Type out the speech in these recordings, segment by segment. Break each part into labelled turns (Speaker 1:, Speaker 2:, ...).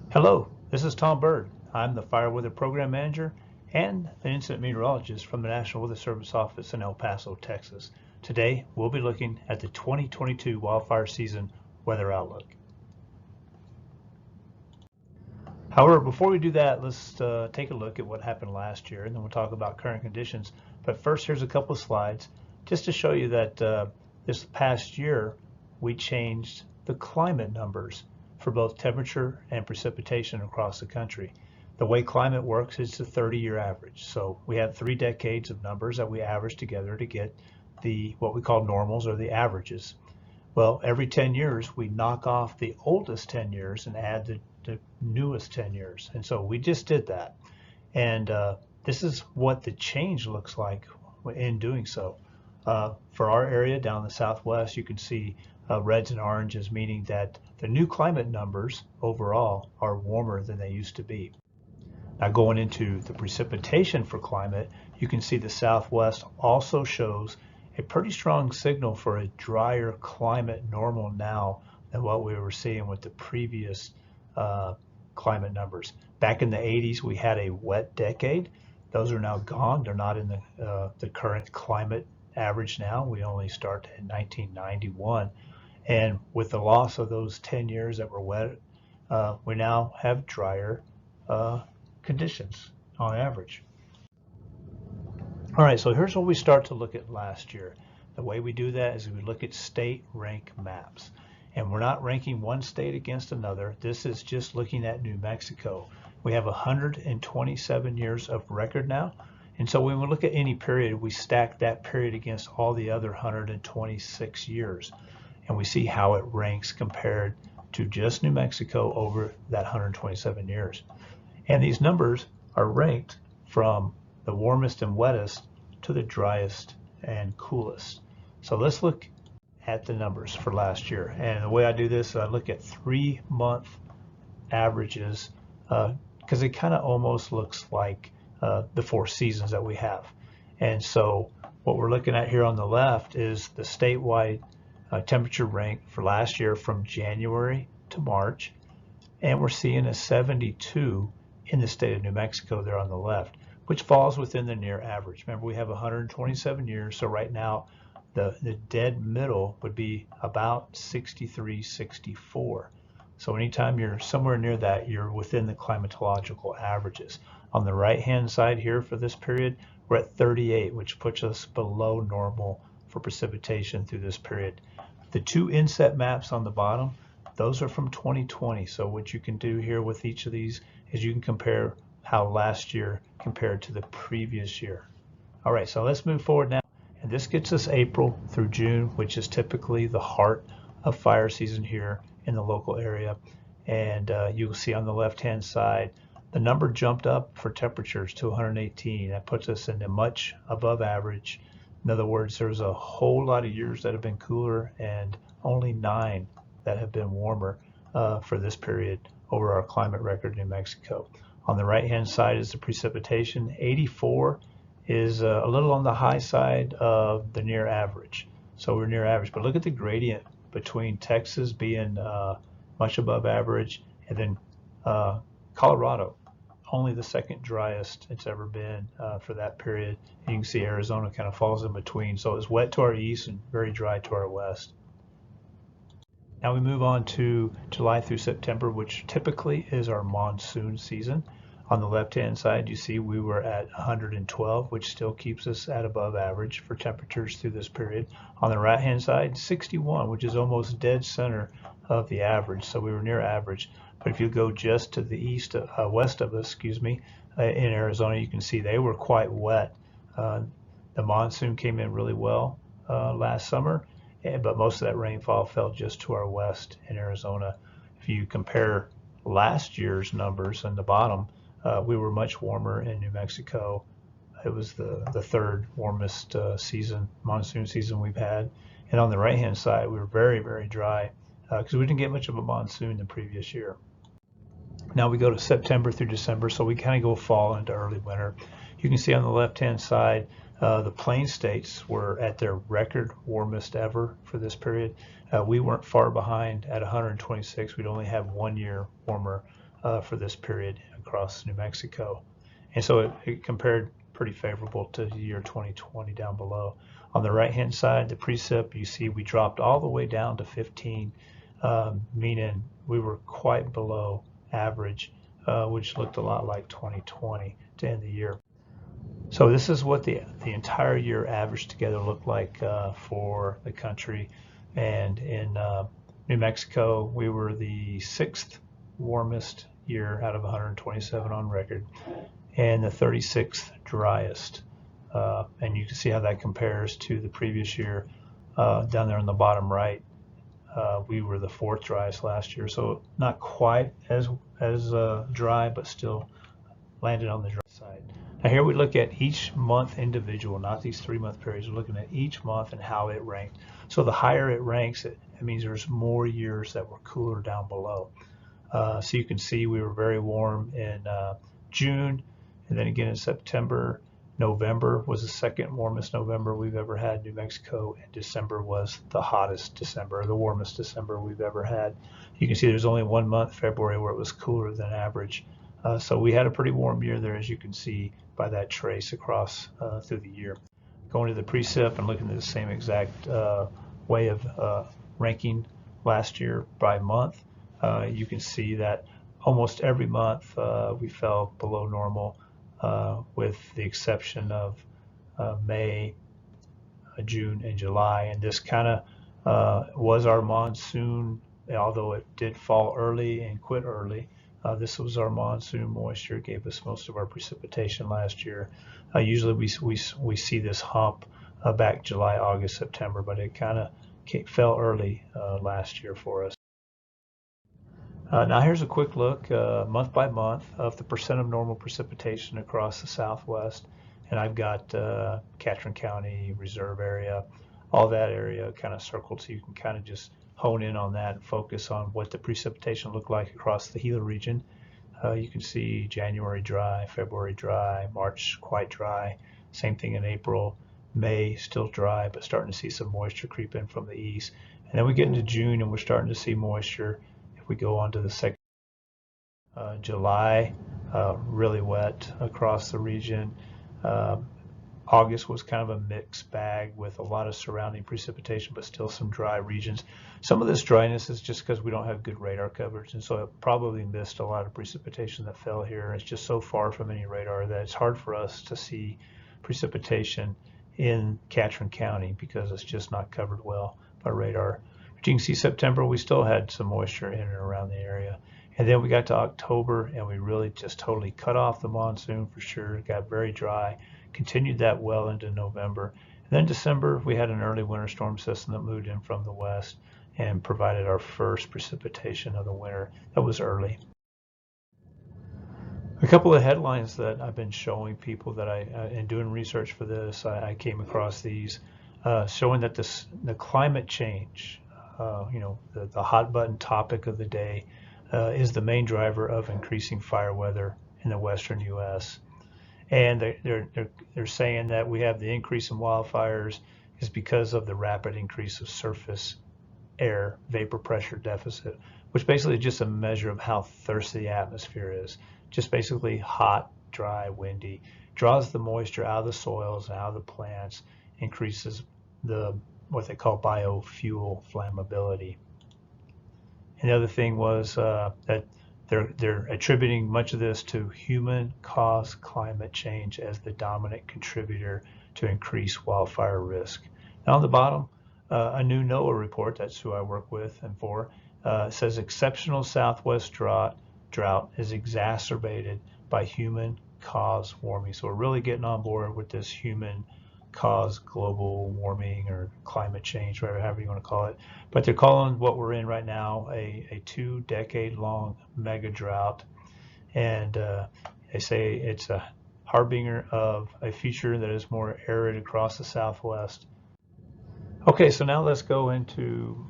Speaker 1: Hello, this is Tom Bird. I'm the Fire Weather Program Manager and an incident meteorologist from the National Weather Service office in El Paso, Texas. Today, we'll be looking at the 2022 wildfire season weather outlook. However, before we do that, let's take a look at what happened last year, and then we'll talk about current conditions. But first, here's a couple of slides just to show you that this past year, we changed the climate numbers for both temperature and precipitation across the country. The way climate works is a 30-year average. So we have 3 decades of numbers that we average together to get what we call normals or the averages. Well, every 10 years, we knock off the oldest 10 years and add the newest 10 years. And so we just did that. And this is what the change looks like in doing so. For our area down in the southwest, you can see reds and oranges, meaning that the new climate numbers overall are warmer than they used to be. Now going into the precipitation for climate, you can see the southwest also shows a pretty strong signal for a drier climate normal now than what we were seeing with the previous climate numbers. Back in the 80s, we had a wet decade. Those are now gone. They're not in the current climate average now. We only start in 1991. And with the loss of those 10 years that were wet, we now have drier conditions on average. All right, so here's what we start to look at last year. The way we do that is we look at state rank maps. And we're not ranking one state against another. This is just looking at New Mexico. We have 127 years of record now. And so when we look at any period, we stack that period against all the other 126 years. And we see how it ranks compared to just New Mexico over that 127 years. And these numbers are ranked from the warmest and wettest to the driest and coolest. So let's look at the numbers for last year. And the way I do this, I look at 3-month averages because it kind of almost looks like the 4 seasons that we have. And so what we're looking at here on the left is the statewide temperature rank for last year from January to March, and we're seeing a 72 in the state of New Mexico there on the left, which falls within the near average. Remember, we have 127 years, so right now the dead middle would be about 63, 64. So anytime you're somewhere near that, you're within the climatological averages. On the right-hand side here for this period, we're at 38, which puts us below normal for precipitation through this period. The 2 inset maps on the bottom, those are from 2020. So what you can do here with each of these is you can compare how last year compared to the previous year. All right, so let's move forward now. And this gets us April through June, which is typically the heart of fire season here in the local area. And you'll see on the left-hand side, the number jumped up for temperatures to 118. That puts us in a much above average. In other words, there's a whole lot of years that have been cooler and only 9 that have been warmer for this period over our climate record in New Mexico. On the right-hand side is the precipitation. 84 is a little on the high side of the near average. So we're near average, but look at the gradient between Texas being much above average and then Colorado, only the second driest it's ever been for that period. And you can see Arizona kind of falls in between. So it's wet to our east and very dry to our west. Now we move on to July through September, which typically is our monsoon season. On the left-hand side, you see we were at 112, which still keeps us at above average for temperatures through this period. On the right-hand side, 61, which is almost dead center of the average, so we were near average. But if you go just to the west of us, in Arizona, you can see they were quite wet. The monsoon came in really well last summer, but most of that rainfall fell just to our west in Arizona. If you compare last year's numbers on the bottom, we were much warmer in New Mexico. It was the 3rd warmest monsoon season we've had. And on the right-hand side, we were very, very dry because we didn't get much of a monsoon the previous year. Now we go to September through December, so we kind of go fall into early winter. You can see on the left-hand side, the plain states were at their record warmest ever for this period. We weren't far behind at 126. We'd only have 1 year warmer for this period across New Mexico. And so it compared pretty favorable to the year 2020 down below. On the right-hand side, the precip, you see we dropped all the way down to 15, meaning we were quite below average, which looked a lot like 2020 to end the year. So this is what the entire year average together looked like for the country. And in New Mexico, we were the 6th warmest year out of 127 on record, and the 36th driest. And you can see how that compares to the previous year. Down there on the bottom right, we were the 4th driest last year, so not quite as dry, but still landed on the dry side. Now here we look at each month individual, not these 3-month periods. We're looking at each month and how it ranked. So the higher it ranks, it means there's more years that were cooler down below. So you can see we were very warm in June, and then again in September. November was the 2nd warmest November we've ever had in New Mexico, and December was the hottest December, the warmest December we've ever had. You can see there's only 1 month, February, where it was cooler than average. So we had a pretty warm year there, as you can see by that trace across through the year. Going to the precip and looking at the same exact way of ranking last year by month, you can see that almost every month we fell below normal, with the exception of May, June, and July. And this kind of was our monsoon, although it did fall early and quit early. This was our monsoon moisture, gave us most of our precipitation last year. Usually we see this hump back July, August, September, but it kind of fell early last year for us. Now here's a quick look month by month of the percent of normal precipitation across the Southwest, and I've got Catron County, Reserve area, all that area kind of circled, so you can kind of just hone in on that and focus on what the precipitation looked like across the Gila region. You can see January dry, February dry, March quite dry, same thing in April, May still dry, but starting to see some moisture creep in from the east. And then we get into June and we're starting to see moisture. We go on to the second. July, really wet across the region. August was kind of a mixed bag with a lot of surrounding precipitation, but still some dry regions. Some of this dryness is just because we don't have good radar coverage, and so it probably missed a lot of precipitation that fell here. It's just so far from any radar that it's hard for us to see precipitation in Catron County because it's just not covered well by radar. But you can see September, we still had some moisture in and around the area. And then we got to October and we really just totally cut off the monsoon for sure. It got very dry, continued that well into November. And then December, we had an early winter storm system that moved in from the west and provided our first precipitation of the winter. That was early. A couple of headlines that I've been showing people that in doing research for this, I came across these showing that the climate change, the hot button topic of the day, is the main driver of increasing fire weather in the western U.S. And they're saying that we have the increase in wildfires is because of the rapid increase of surface air vapor pressure deficit, which basically is just a measure of how thirsty the atmosphere is. Just basically hot, dry, windy, draws the moisture out of the soils and out of the plants, increases what they call biofuel flammability. And the other thing was that they're attributing much of this to human-caused climate change as the dominant contributor to increased wildfire risk. Now on the bottom, a new NOAA report, that's who I work with and for, says exceptional Southwest drought is exacerbated by human-caused warming. So we're really getting on board with this human-caused global warming or climate change, however you want to call it. But they're calling what we're in right now a 2-decade-long mega drought. And they say it's a harbinger of a future that is more arid across the Southwest. Okay, so now let's go into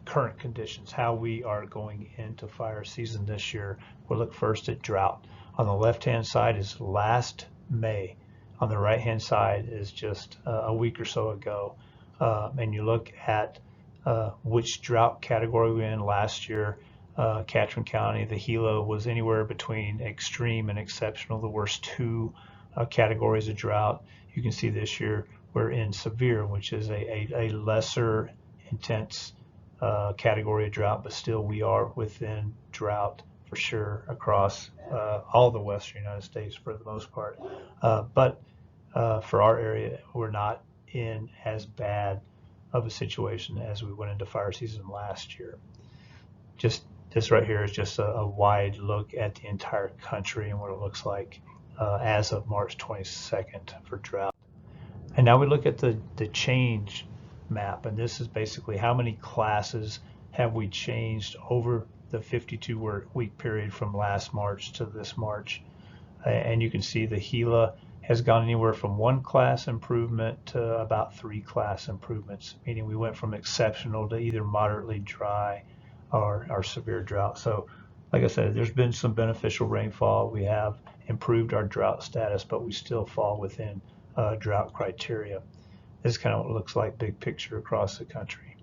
Speaker 1: current conditions, how we are going into fire season this year. We'll look first at drought. On the left-hand side is last May. On the right-hand side is just a week or so ago. And you look at which drought category we were in last year. catchment county. The Gila was anywhere between extreme and exceptional, the worst two categories of drought. You can see this year we're in severe, which is a lesser intense category of drought, but still we are within drought for sure across all the western United States for the most part. But for our area, we're not in as bad of a situation as we went into fire season last year. Just this right here is just a wide look at the entire country and what it looks like as of March 22nd for drought. And now we look at the change map, and this is basically how many classes have we changed over the 52-week period from last March to this March. And you can see the Gila has gone anywhere from 1 class improvement to about 3 class improvements, meaning we went from exceptional to either moderately dry or severe drought. So like I said, there's been some beneficial rainfall. We have improved our drought status, but we still fall within drought criteria. This is kind of what it looks like big picture across the country.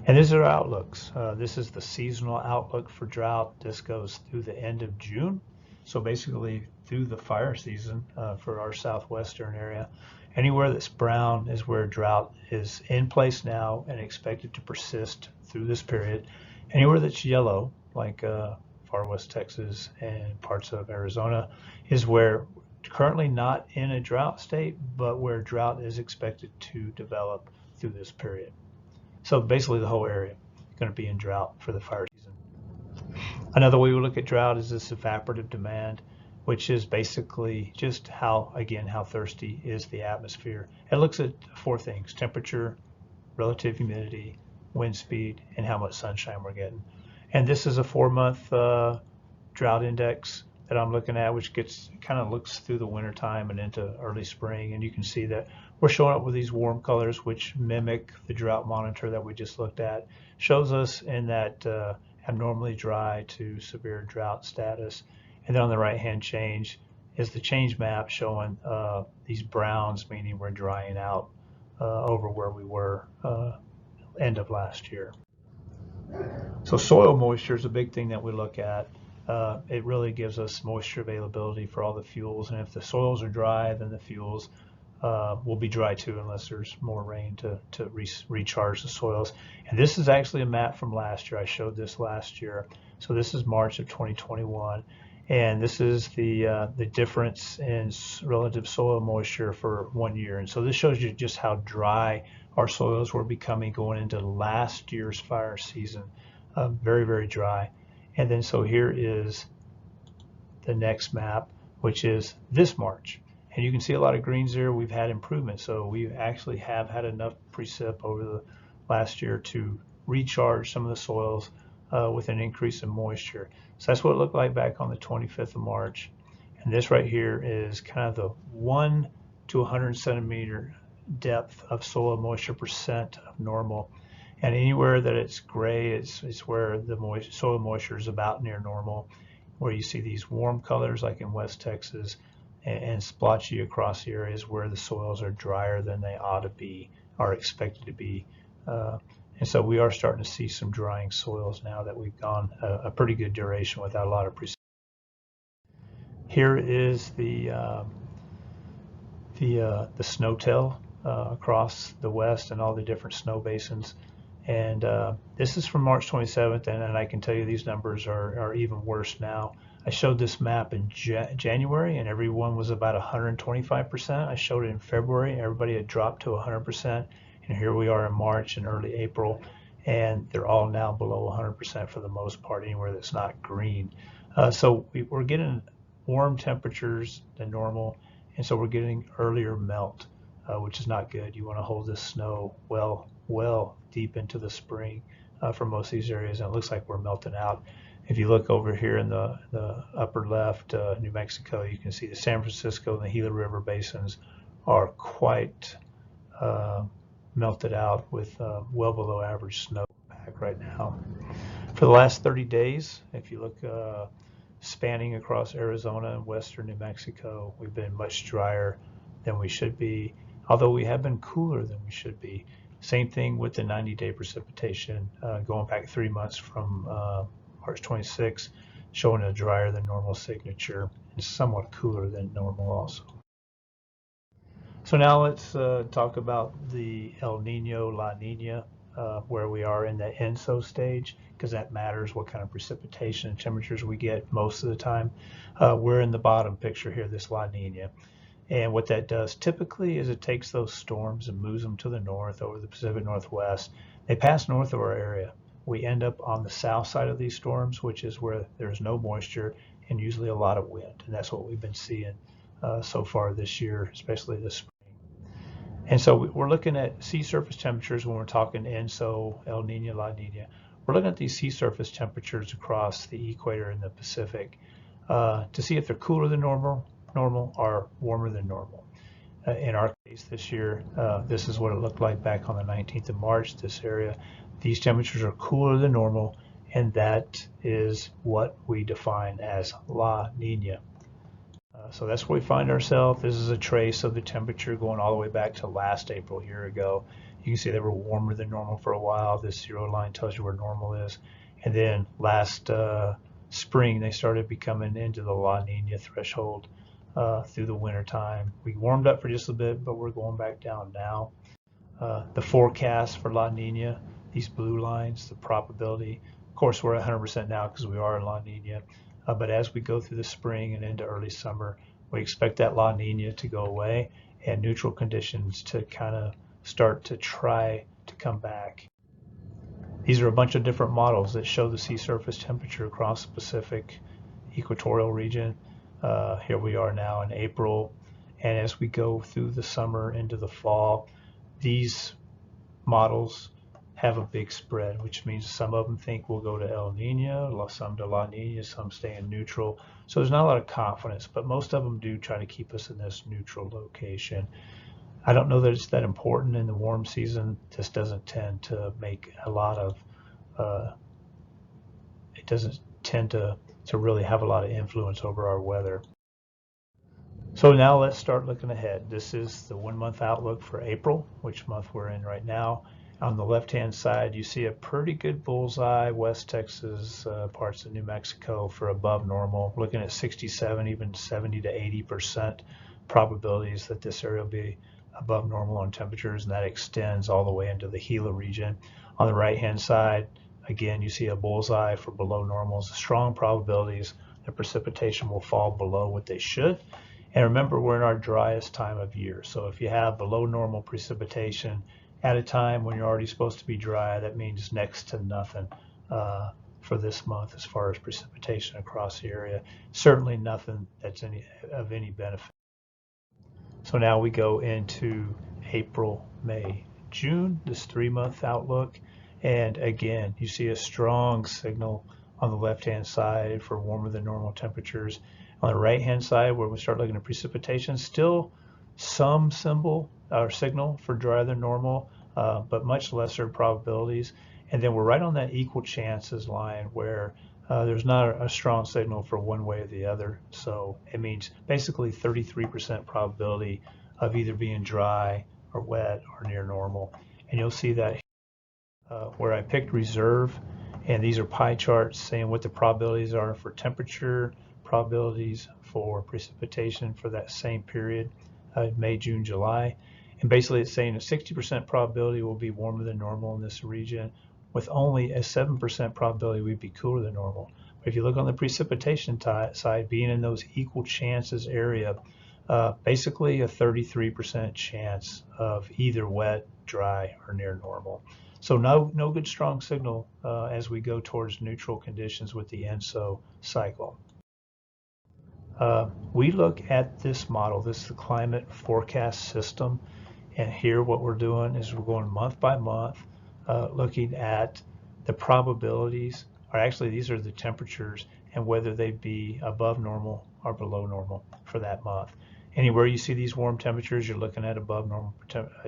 Speaker 1: And these are outlooks. This is the seasonal outlook for drought. This goes through the end of June. So basically through the fire season for our southwestern area. Anywhere that's brown is where drought is in place now and expected to persist through this period. Anywhere that's yellow, like far west Texas and parts of Arizona, is where currently not in a drought state, but where drought is expected to develop through this period. So basically the whole area is going to be in drought for the fire season. Another way we look at drought is this evaporative demand, which is basically just how thirsty is the atmosphere. It looks at 4 things: temperature, relative humidity, wind speed, and how much sunshine we're getting. And this is a 4-month drought index that I'm looking at, which kind of looks through the winter time and into early spring. And you can see that we're showing up with these warm colors, which mimic the drought monitor that we just looked at. Shows us in that abnormally dry to severe drought status. And then on the right-hand change is the change map showing these browns, meaning we're drying out over where we were end of last year. So soil moisture is a big thing that we look at. It really gives us moisture availability for all the fuels, and if the soils are dry, then the fuels will be dry too, unless there's more rain to recharge the soils. And this is actually a map from last year. I showed this last year. So this is March of 2021, and this is the difference in relative soil moisture for 1 year. And so this shows you just how dry our soils were becoming going into last year's fire season. Very, very dry. And then so here is the next map, which is this March. And you can see a lot of greens there. We've had improvement. So we actually have had enough precip over the last year to recharge some of the soils with an increase in moisture. So that's what it looked like back on the 25th of March. And this right here is kind of the 1 to 100 centimeter depth of soil moisture percent of normal. And anywhere that it's gray, it's where the soil moisture is about near normal. Where you see these warm colors like in West Texas, and splotchy across the areas where the soils are drier than they ought to be, are expected to be. And so we are starting to see some drying soils now that we've gone a pretty good duration without a lot of precipitation. Here is the snow tail across the west and all the different snow basins. And this is from March 27th, and I can tell you these numbers are even worse now. I showed this map in January, and everyone was about 125%. I showed it in February, everybody had dropped to 100%. And here we are in March and early April, and they're all now below 100% for the most part, anywhere that's not green. So we're getting warm temperatures than normal, and so we're getting earlier melt, which is not good. You want to hold this snow well deep into the spring for most of these areas, and it looks like we're melting out. If you look over here in the upper left, New Mexico, you can see the San Francisco and the Gila River basins are quite melted out with well below average snowpack right now. For the last 30 days, if you look spanning across Arizona and western New Mexico, we've been much drier than we should be, although we have been cooler than we should be. Same thing with the 90-day precipitation, going back 3 months from March 26, showing a drier than normal signature and somewhat cooler than normal also. So now let's talk about the El Nino, La Nina, where we are in the ENSO stage, because that matters what kind of precipitation and temperatures we get most of the time. We're in the bottom picture here, this La Nina. And what that does typically is it takes those storms and moves them to the north over the Pacific Northwest. They pass north of our area. We end up on the south side of these storms, which is where there's no moisture and usually a lot of wind. And that's what we've been seeing so far this year, especially this spring. And so we're looking at sea surface temperatures when we're talking ENSO, El Nino, La Nina. We're looking at these sea surface temperatures across the equator and the Pacific to see if they're cooler than normal or warmer than normal. In our case this year, this is what it looked like back on the 19th of March, this area. These temperatures are cooler than normal, and that is what we define as La Nina. So that's where we find ourselves. This is a trace of the temperature going all the way back to last April, a year ago. You can see they were warmer than normal for a while. This 0 line tells you where normal is. And then last spring, they started becoming into the La Nina threshold through the winter time. We warmed up for just a bit, but we're going back down now. The forecast for La Nina, these blue lines, the probability, of course, we're 100% now because we are in La Nina. But as we go through the spring and into early summer, we expect that La Nina to go away and neutral conditions to kind of start to try to come back. These are a bunch of different models that show the sea surface temperature across the Pacific Equatorial region. Here we are now in April, and as we go through the summer into the fall, these models have a big spread, which means some of them think we'll go to El Nino, some to La Nina, some stay in neutral. So there's not a lot of confidence, but most of them do try to keep us in this neutral location. I don't know that it's that important in the warm season. This doesn't tend to make a lot of, it doesn't tend to really have a lot of influence over our weather. So now let's start looking ahead. This is the 1 month outlook for April, which month we're in right now. On the left-hand side, you see a pretty good bullseye, West Texas, parts of New Mexico for above normal, looking at 67, even 70 to 80% probabilities that this area will be above normal on temperatures, and that extends all the way into the Gila region. On the right-hand side, again, you see a bullseye for below normal, strong probabilities that precipitation will fall below what they should. And remember, we're in our driest time of year. So if you have below normal precipitation at a time when you're already supposed to be dry, that means next to nothing for this month as far as precipitation across the area. Certainly nothing that's of any benefit. So now we go into April, May, June, this 3 month outlook. And again, you see a strong signal on the left-hand side for warmer than normal temperatures. On the right-hand side, where we start looking at precipitation, still some symbol or signal for drier than normal, but much lesser probabilities. And then we're right on that equal chances line where there's not a strong signal for one way or the other. So it means basically 33% probability of either being dry or wet or near normal. And you'll see that where I picked reserve, and these are pie charts saying what the probabilities are for temperature, probabilities for precipitation for that same period, May, June, July. And basically it's saying a 60% probability will be warmer than normal in this region, with only a 7% probability we'd be cooler than normal. But if you look on the precipitation side, being in those equal chances area, basically a 33% chance of either wet, dry, or near normal. So no good strong signal as we go towards neutral conditions with the ENSO cycle. We look at this model, this is the climate forecast system, and here what we're doing is we're going month by month, looking at the probabilities, or actually these are the temperatures and whether they be above normal or below normal for that month. Anywhere you see these warm temperatures, you're looking at above normal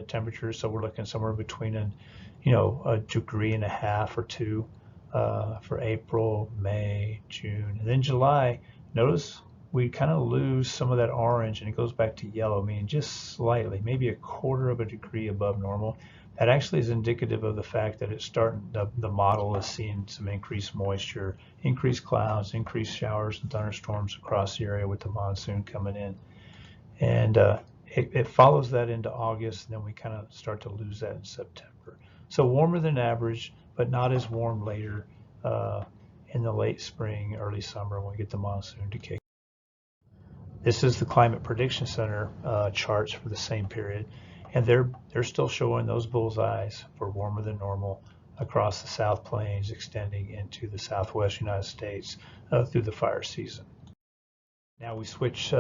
Speaker 1: temperatures, so we're looking somewhere between a degree and a half or 2 for April, May, June, and then July. Notice we kind of lose some of that orange and it goes back to yellow, meaning just slightly, maybe a 1/4 of a degree above normal. that actually is indicative of the fact that it's starting, the model is seeing some increased moisture, increased clouds, increased showers and thunderstorms across the area with the monsoon coming in. And it follows that into August, and then we kind of start to lose that in September. So warmer than average, but not as warm later in the late spring, early summer when we get the monsoon to kick. This is the Climate Prediction Center charts for the same period, and they're still showing those bullseyes for warmer than normal across the South Plains, extending into the Southwest United States through the fire season. Now we switch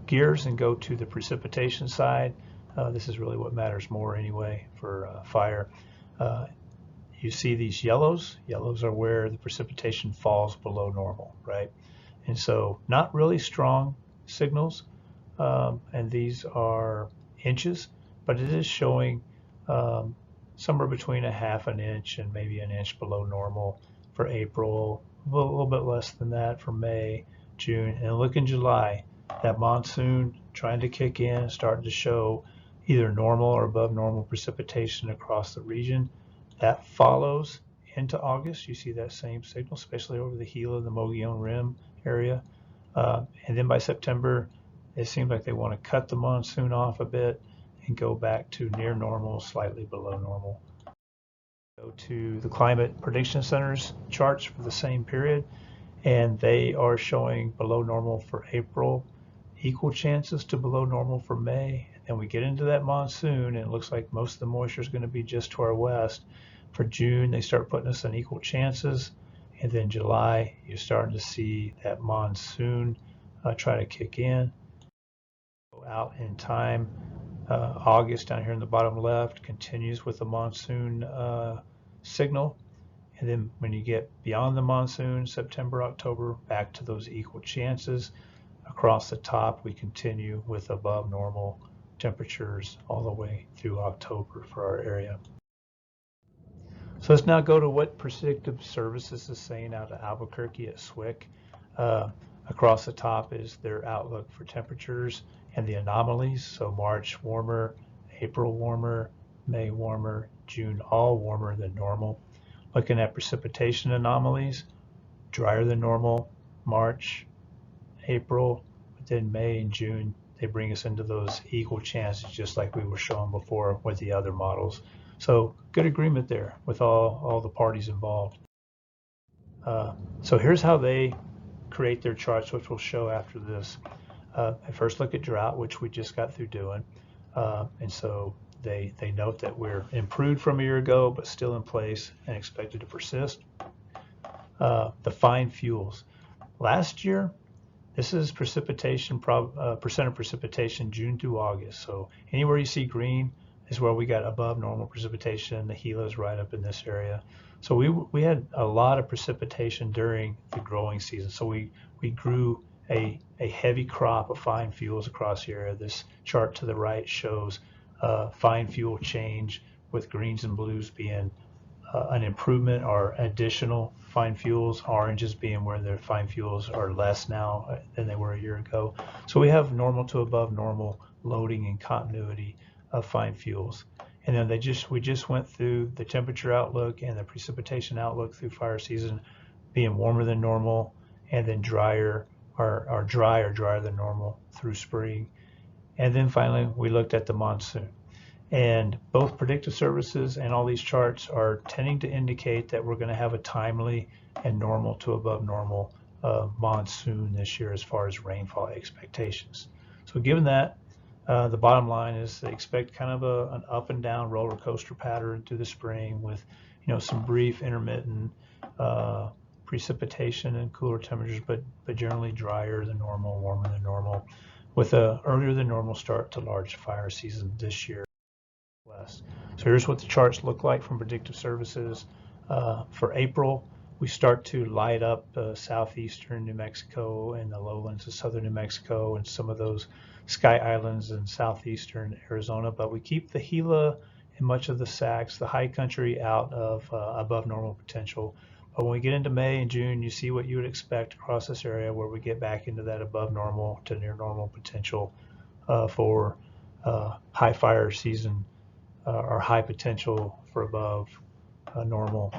Speaker 1: gears and go to the precipitation side. This is really what matters more anyway for fire. You see these yellows. Yellows are where the precipitation falls below normal, right? And so not really strong signals, and these are inches, but it is showing somewhere between 1/2 inch and maybe 1 inch below normal for April, a little bit less than that for May, June, and look in July, that monsoon trying to kick in, starting to show either normal or above normal precipitation across the region. That follows into August. You see that same signal, especially over the Gila and the Mogollon Rim area. And then by September, it seems like they want to cut the monsoon off a bit and go back to near normal, slightly below normal. Go to the Climate Prediction Center's charts for the same period, and they are showing below normal for April, equal chances to below normal for May. And then we get into that monsoon, and it looks like most of the moisture is going to be just to our west. For June, they start putting us in equal chances. And then July, you're starting to see that monsoon try to kick in. Go out in time. August down here in the bottom left continues with the monsoon signal. And then when you get beyond the monsoon, September, October, back to those equal chances. Across the top, we continue with above normal temperatures all the way through October for our area. So let's now go to what Predictive Services is saying out of Albuquerque at SWCC. Across the top is their outlook for temperatures and the anomalies. So March warmer, April warmer, May warmer, June all warmer than normal. Looking at precipitation anomalies, drier than normal, March, April, but then May and June, they bring us into those equal chances just like we were showing before with the other models. So good agreement there with all the parties involved. So here's how they create their charts, which we'll show after this. I first look at drought, which we just got through doing. And so they note that we're improved from a year ago, but still in place and expected to persist. The fine fuels. Last year, this is precipitation, percent of precipitation June through August. So anywhere you see green is where we got above normal precipitation. The Gila is right up in this area. So we had a lot of precipitation during the growing season. So we grew a heavy crop of fine fuels across the area. This chart to the right shows fine fuel change with greens and blues being an improvement or additional fine fuels, oranges being where the fine fuels are less now than they were a year ago. So we have normal to above normal loading and continuity of fine fuels. And then we just went through the temperature outlook and the precipitation outlook through fire season being warmer than normal, and then drier or drier than normal through spring. And then finally we looked at the monsoon. And both Predictive Services and all these charts are tending to indicate that we're going to have a timely and normal to above normal monsoon this year as far as rainfall expectations. So given that, the bottom line is they expect kind of an up and down roller coaster pattern through the spring with, some brief intermittent precipitation and cooler temperatures, but generally drier than normal, warmer than normal, with a earlier than normal start to large fire season this year. So here's what the charts look like from Predictive Services. For April, we start to light up southeastern New Mexico and the lowlands of southern New Mexico and some of those Sky Islands in southeastern Arizona, but we keep the Gila and much of the Sacs, the high country, out of above normal potential. But when we get into May and June, you see what you would expect across this area where we get back into that above normal to near normal potential for high fire season or high potential for above normal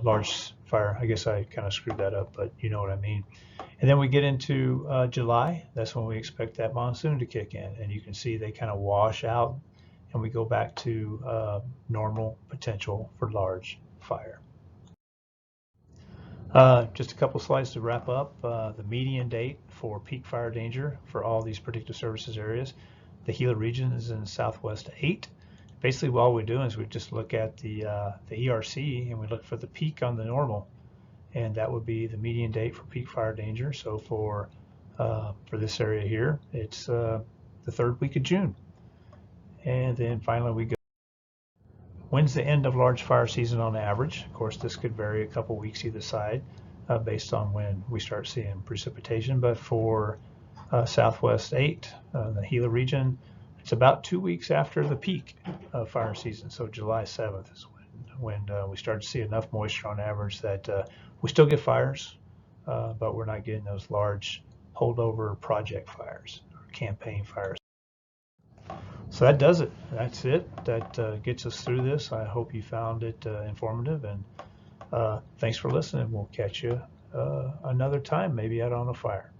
Speaker 1: large fire. I guess I kind of screwed that up, but you know what I mean. And then we get into July. That's when we expect that monsoon to kick in, and you can see they kind of wash out, and we go back to normal potential for large fire. Just a couple slides to wrap up. The median date for peak fire danger for all these predictive services areas. The Gila region is in southwest 8. Basically, what we're doing is we just look at the ERC and we look for the peak on the normal, and that would be the median date for peak fire danger. So for this area here, it's the 3rd week of June. And then finally we go, when's the end of large fire season on average? Of course, this could vary a couple weeks either side based on when we start seeing precipitation, but for southwest 8, the Gila region, it's about 2 weeks after the peak of fire season. So July 7th is when we start to see enough moisture on average that we still get fires, but we're not getting those large holdover project fires or campaign fires. So that does it. That's it. That gets us through this. I hope you found it informative, and thanks for listening. We'll catch you another time, maybe out on a fire.